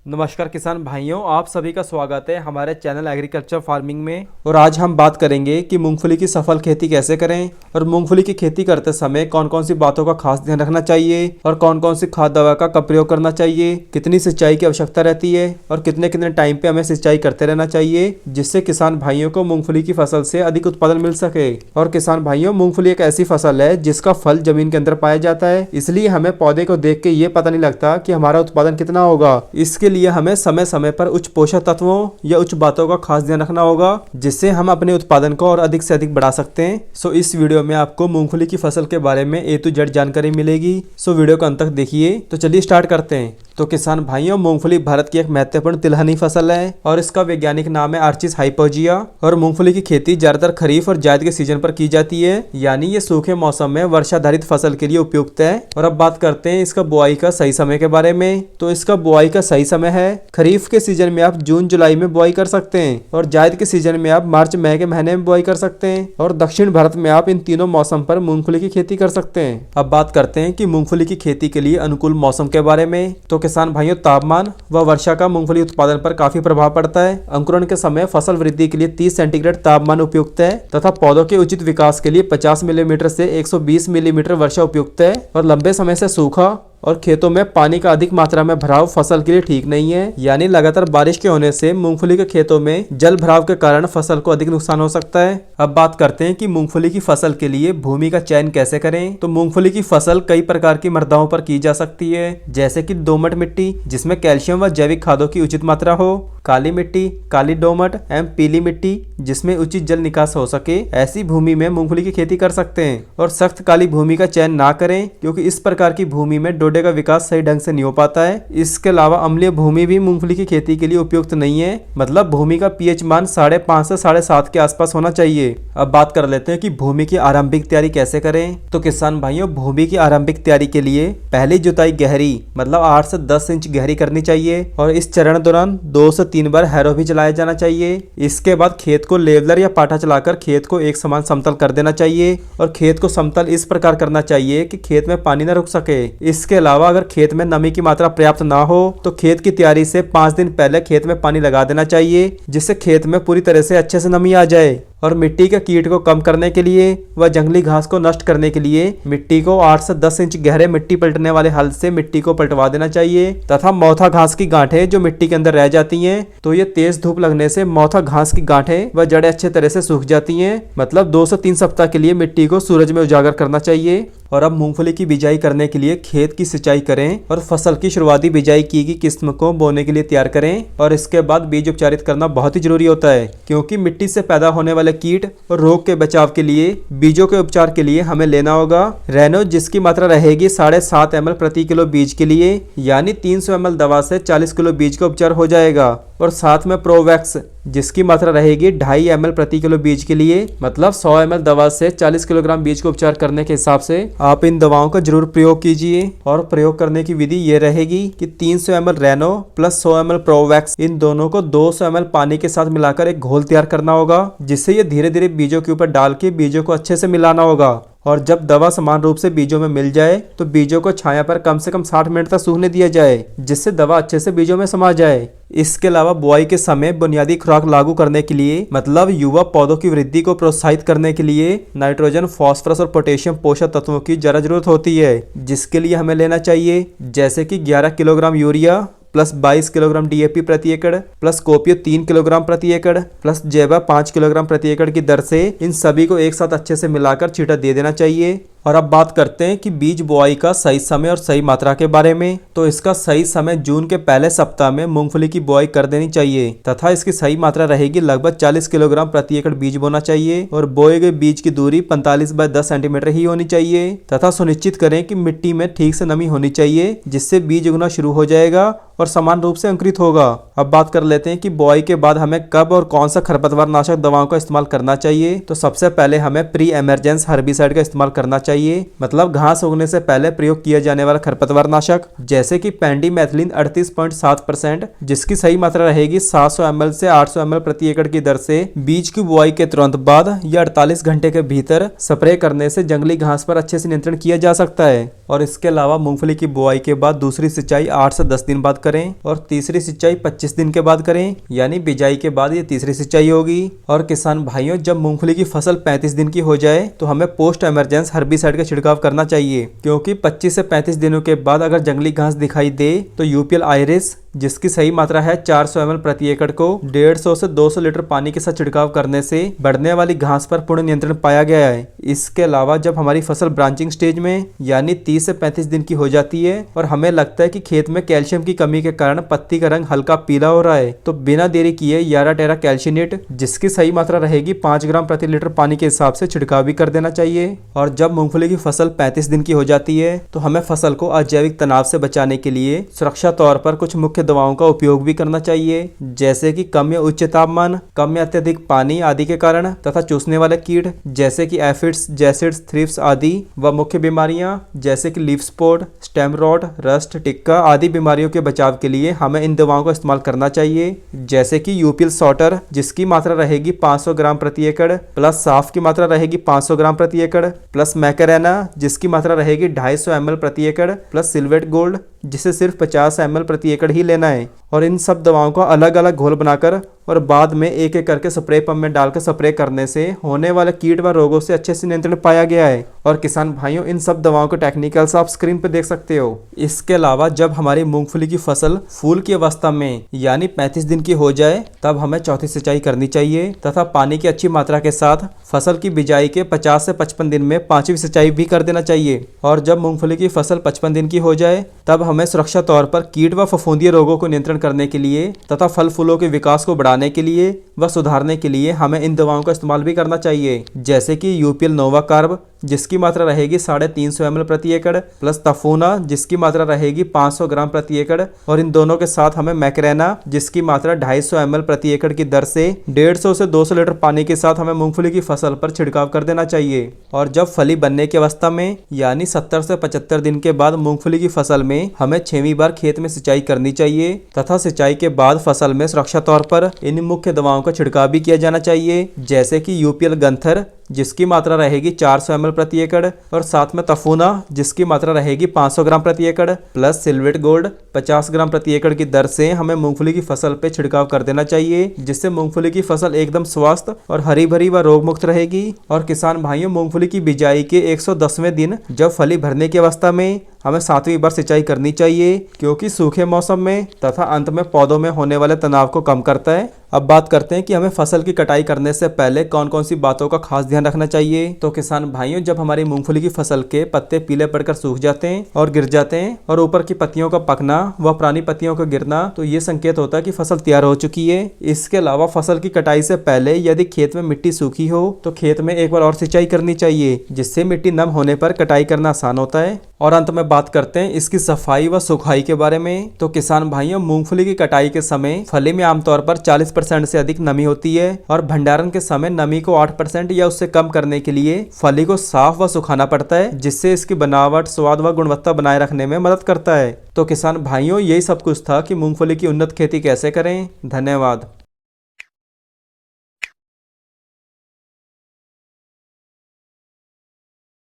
नमस्कार किसान भाइयों, आप सभी का स्वागत है हमारे चैनल एग्रीकल्चर फार्मिंग में। और आज हम बात करेंगे कि मूंगफली की सफल खेती कैसे करें और मूंगफली की खेती करते समय कौन कौन सी बातों का खास ध्यान रखना चाहिए और कौन कौन सी खाद दवा का कब प्रयोग करना चाहिए, कितनी सिंचाई की आवश्यकता रहती है और कितने कितने टाइम पे हमें सिंचाई करते रहना चाहिए, जिससे किसान भाइयों को मूंगफली की फसल से अधिक उत्पादन मिल सके। और किसान भाइयों, मूंगफली एक ऐसी फसल है जिसका फल जमीन के अंदर पाया जाता है, इसलिए हमें पौधे को देख के ये पता नहीं लगता कि हमारा उत्पादन कितना होगा। इसके लिए हमें समय समय पर उच्च पोषक तत्वों या उच्च बातों का खास ध्यान रखना होगा, जिससे हम अपने उत्पादन को और अधिक से अधिक बढ़ा सकते हैं। सो इस वीडियो में आपको मूंगफली की फसल के बारे में A to Z जानकारी मिलेगी। सो वीडियो को अंत तक देखिए। तो चलिए स्टार्ट करते हैं। तो किसान भाइयों, मूंगफली भारत की एक महत्वपूर्ण तिलहनी फसल है और इसका वैज्ञानिक नाम है आर्चिस हाइपोजिया। और मूंगफली की खेती ज्यादातर खरीफ और जायद के सीजन पर की जाती है, यानी ये सूखे मौसम में वर्षाधारित फसल के लिए उपयुक्त है। और अब बात करते हैं इसका बुआई का सही समय के बारे में। तो इसका बुआई का सही समय है खरीफ के सीजन में आप जून जुलाई में बुआई कर सकते हैं और जायद के सीजन में आप मार्च मई के महीने में बुआई कर सकते हैं। और दक्षिण भारत में आप इन तीनों मौसम पर मूंगफली की खेती कर सकते हैं। अब बात करते हैं कि मूंगफली की खेती के लिए अनुकूल मौसम के बारे में। तो किसान भाइयों, तापमान व वर्षा का मूंगफली उत्पादन पर काफी प्रभाव पड़ता है। अंकुरण के समय फसल वृद्धि के लिए 30 सेंटीग्रेड तापमान उपयुक्त है तथा पौधों के उचित विकास के लिए 50 मिलीमीटर से 120 मिलीमीटर वर्षा उपयुक्त है। और लंबे समय से सूखा और खेतों में पानी का अधिक मात्रा में भराव फसल के लिए ठीक नहीं है, यानी लगातार बारिश के होने से मूंगफली के खेतों में जल भराव के कारण फसल को अधिक नुकसान हो सकता है। अब बात करते हैं कि मूंगफली की फसल के लिए भूमि का चयन कैसे करें। तो मूंगफली की फसल कई प्रकार की मृदाओं पर की जा सकती है, जैसे कि दोमट मिट्टी जिसमें कैल्शियम व जैविक खादों की उचित मात्रा हो, काली मिट्टी, काली दोमट एवं पीली मिट्टी जिसमें उचित जल निकास हो सके, ऐसी भूमि में मूंगफली की खेती कर सकते हैं। और सख्त काली भूमि का चयन ना करें, क्योंकि इस प्रकार की भूमि में डोडे का विकास सही ढंग से नहीं हो पाता है। इसके अलावा अम्लीय भूमि भी मूंगफली की खेती के लिए उपयुक्त नहीं है, मतलब भूमि का पीएच मान 5.5 से 7.5 के आसपास होना चाहिए। अब बात कर लेते हैं कि भूमि की आरंभिक तैयारी कैसे करें। तो किसान भाइयों, भूमि की आरंभिक तैयारी के लिए पहली जुताई गहरी मतलब 8 से 10 इंच गहरी करनी चाहिए और इस चरण दौरान 2 से 3 बार हैरो भी चलाया जाना चाहिए। इसके बाद खेत को लेवलर या पाटा चलाकर खेत को एक समान समतल कर देना चाहिए और खेत को समतल इस प्रकार करना चाहिए कि खेत में पानी न रुक सके। इसके अलावा अगर खेत में नमी की मात्रा पर्याप्त ना हो तो खेत की तैयारी से 5 दिन पहले खेत में पानी लगा देना चाहिए, जिससे खेत में पूरी तरह से अच्छे से नमी आ जाए। और मिट्टी के कीट को कम करने के लिए व जंगली घास को नष्ट करने के लिए मिट्टी को 8 से 10 इंच गहरे मिट्टी पलटने वाले हल से मिट्टी को पलटवा देना चाहिए। तथा मौथा घास की गांठें जो मिट्टी के अंदर रह जाती हैं, तो ये तेज धूप लगने से मौथा घास की गांठें व जड़ें अच्छे तरह से सूख जाती हैं, मतलब 2 से 3 सप्ताह के लिए मिट्टी को सूरज में उजागर करना चाहिए। और अब मूंगफली की बिजाई करने के लिए खेत की सिंचाई करें और फसल की शुरुआती बिजाई की गई किस्म को बोने के लिए तैयार करें। और इसके बाद बीज उपचारित करना बहुत ही जरूरी होता है, क्योंकि मिट्टी से पैदा होने वाले कीट और रोग के बचाव के लिए बीजों के उपचार के लिए हमें लेना होगा रेनो, जिसकी मात्रा रहेगी 7.5 ml प्रति किलो बीज के लिए, यानी 300 ml दवा से 40 किलो बीज का उपचार हो जाएगा। और साथ में प्रोवैक्स जिसकी मात्रा रहेगी 2.5 ml प्रति किलो बीज के लिए, मतलब 100 ml दवा से 40 किलोग्राम बीज को उपचार करने के हिसाब से आप इन दवाओं का जरूर प्रयोग कीजिए। और प्रयोग करने की विधि ये रहेगी कि 300 ml रेनो प्लस 100 ml प्रोवैक्स, इन दोनों को 200 ml पानी के साथ मिलाकर एक घोल तैयार करना होगा, जिससे ये धीरे धीरे बीजों के ऊपर डाल के बीजों को अच्छे से मिलाना होगा। और जब दवा समान रूप से बीजों में मिल जाए तो बीजों को छाया पर कम से कम 60 मिनट तक सूखने दिया जाए, जिससे दवा अच्छे से बीजों में समा जाए। इसके अलावा बुआई के समय बुनियादी खुराक लागू करने के लिए, मतलब युवा पौधों की वृद्धि को प्रोत्साहित करने के लिए नाइट्रोजन, फास्फोरस और पोटेशियम पोषक तत्वों की जरूरत होती है, जिसके लिए हमें लेना चाहिए जैसे कि 11 kilogram urea plus 22 kilogram DAP प्रति एकड़ प्लस कोपियो 3 किलोग्राम प्रति एकड़ प्लस जैवा 5 किलोग्राम प्रति एकड़ की दर से इन सभी को एक साथ अच्छे से मिलाकर छींटा दे देना चाहिए। और अब बात करते हैं कि बीज बुआई का सही समय और सही मात्रा के बारे में। तो इसका सही समय जून के पहले सप्ताह में मूंगफली की बुआई कर देनी चाहिए तथा इसकी सही मात्रा रहेगी लगभग 40 किलोग्राम प्रति एकड़ बीज बोना चाहिए और बोए गए बीज की दूरी 45 बाय 10 सेंटीमीटर ही होनी चाहिए। तथा सुनिश्चित करें कि मिट्टी में ठीक से नमी होनी चाहिए, जिससे बीज उगना शुरू हो जाएगा और समान रूप से अंकुरित होगा। अब बात कर लेते हैं कि बुआई के बाद हमें कब और कौन सा खरपतवार नाशक दवाओं का इस्तेमाल करना चाहिए। तो सबसे पहले हमें प्री एमरजेंस हर्बिसाइड का इस्तेमाल करना चाहिए, चाहिए, मतलब घास उगने से पहले प्रयोग किया जाने वाला खरपतवार नाशक जैसे कि पेंडीमेथिलीन 38.7%, जिसकी सही मात्रा रहेगी 700 ml से 800 ml प्रति एकड़ की दर से बीज की बुआई के तुरंत बाद या 48 घंटे के भीतर स्प्रे करने से जंगली घास पर अच्छे से नियंत्रण किया जा सकता है। और इसके अलावा मूंगफली की बुआई के बाद दूसरी सिंचाई 8 से 10 दिन बाद करें और तीसरी सिंचाई 25 दिन के बाद करें, यानी बिजाई के बाद ये तीसरी सिंचाई होगी। और किसान भाइयों, जब मूंगफली की फसल 35 दिन की हो जाए तो हमें पोस्ट इमरजेंस हर्बिसाइड का छिड़काव करना चाहिए, क्योंकि 25 से 35 दिनों के बाद अगर जंगली घास दिखाई दे तो यूपीएल आयरिस, जिसकी सही मात्रा है 400 ml प्रति एकड़ को 150 से 200 लीटर पानी के साथ छिड़काव करने से बढ़ने वाली घास पर पूर्ण नियंत्रण पाया गया है। इसके अलावा जब हमारी फसल ब्रांचिंग स्टेज में यानी 30 से 35 दिन की हो जाती है और हमें लगता है कि खेत में कैल्शियम की कमी के कारण पत्ती का रंग हल्का पीला हो रहा है, तो बिना देरी किए यारा टेरा कैल्शिनेट, जिसकी सही मात्रा रहेगी 5 ग्राम प्रति लीटर पानी के हिसाब से छिड़काव भी कर देना चाहिए। और जब मूंगफली की फसल 35 दिन की हो जाती है तो हमें फसल को अजैविक तनाव से बचाने के लिए सुरक्षा तौर पर कुछ मुख्य दवाओं का उपयोग भी करना चाहिए, जैसे कि कम या उच्च तापमान, कम या अत्यधिक पानी आदि के कारण तथा चूसने वाले कीट जैसे कि एफिड्स, जैसिड्स, थ्रिप्स आदि व मुख्य बीमारियां जैसे कि leaf spot, stem rot, rust, टिक्का आदि बीमारियों के बचाव के लिए हमें इन दवाओं का इस्तेमाल करना चाहिए, जैसे कि यूपीएल सॉटर, जिसकी मात्रा रहेगी 500 ग्राम प्रति एकड़, प्लस साफ की मात्रा रहेगी 500 ग्राम प्रति एकड़, प्लस मैकेरेना, जिसकी मात्रा रहेगी 250 ml प्रति एकड़, प्लस सिल्वेट गोल्ड, जिसे सिर्फ 50 ml प्रति एकड़ ही लेना है। और इन सब दवाओं का अलग अलग घोल बनाकर और बाद में एक एक करके स्प्रे पंप में डालकर स्प्रे करने से होने वाले कीट व रोगों से अच्छे से नियंत्रण पाया गया है। और किसान भाइयों, इन सब दवाओं के टेक्निकल्स आप स्क्रीन पर देख सकते हो। इसके अलावा जब हमारी मूंगफली की फसल फूल की अवस्था में यानी 35 दिन की हो जाए तब हमें चौथी सिंचाई करनी चाहिए तथा पानी की अच्छी मात्रा के साथ फसल की बिजाई के 50 से 55 दिन में 5वीं सिंचाई भी कर देना चाहिए। और जब मूंगफली की फसल 55 दिन की हो जाए तब हमें सुरक्षा तौर पर कीट व फफूंदी रोगों को नियंत्रण करने के लिए तथा फल फूलों के विकास को बढ़ाने के लिए व सुधारने के लिए हमें इन दवाओं का इस्तेमाल भी करना चाहिए, जैसे कि यूपीएल नोवा कार्ब, जिसकी मात्रा रहेगी 350 ml प्रति एकड़, प्लस तफूना, जिसकी मात्रा रहेगी 500 ग्राम प्रति एकड़, और इन दोनों के साथ हमें मैक्रेना, जिसकी मात्रा 250 ml प्रति एकड़ की दर से 150 से 200 लीटर पानी के साथ हमें मूंगफली की फसल पर छिड़काव कर देना चाहिए। और जब फली बनने की अवस्था में यानी 70 से 75 दिन के बाद मूंगफली की फसल में हमें 6वीं बार खेत में सिंचाई करनी चाहिए तथा सिंचाई के बाद फसल में सुरक्षा तौर पर इन मुख्य दवाओं का छिड़काव भी किया जाना चाहिए, जैसे कि यूपीएल गंथर, जिसकी मात्रा रहेगी 400 ml प्रति एकड़, और साथ में तफूना, जिसकी मात्रा रहेगी 500 ग्राम प्रति एकड़, प्लस सिल्वेट गोल्ड 50 ग्राम प्रति एकड़ की दर से हमें मूंगफली की फसल पे छिड़काव कर देना चाहिए, जिससे मूंगफली की फसल एकदम स्वस्थ और हरी भरी व रोग मुक्त रहेगी। और किसान भाइयों, मूंगफली की बिजाई के 110वें दिन जब फली भरने की अवस्था में हमें 7वीं बार सिंचाई करनी चाहिए, क्योंकि सूखे मौसम में तथा अंत में पौधों में होने वाले तनाव को कम करता है। अब बात करते हैं कि हमें फसल की कटाई करने से पहले कौन कौन सी बातों का खास ध्यान रखना चाहिए। तो किसान भाइयों, जब हमारी मूंगफली की फसल के पत्ते पीले पड़कर सूख जाते हैं और गिर जाते हैं और ऊपर की पत्तियों का पकना व पुरानी पत्तियों का गिरना, तो ये संकेत होता है कि फसल तैयार हो चुकी है। इसके अलावा फसल की कटाई से पहले यदि खेत में मिट्टी सूखी हो तो खेत में एक बार और सिंचाई करनी चाहिए, जिससे मिट्टी नम होने पर कटाई करना आसान होता है। और अंत में बात करते हैं इसकी सफाई व सुखाई के बारे में। तो किसान भाइयों, मूंगफली की कटाई के समय फली में आमतौर पर 40% से अधिक नमी होती है और भंडारण के समय नमी को 8% या उससे कम करने के लिए फली को साफ व सुखाना पड़ता है, जिससे इसकी बनावट, स्वाद व गुणवत्ता बनाए रखने में मदद करता है। तो किसान भाइयों, यही सब कुछ था कि मूंगफली की उन्नत खेती कैसे करें। धन्यवाद।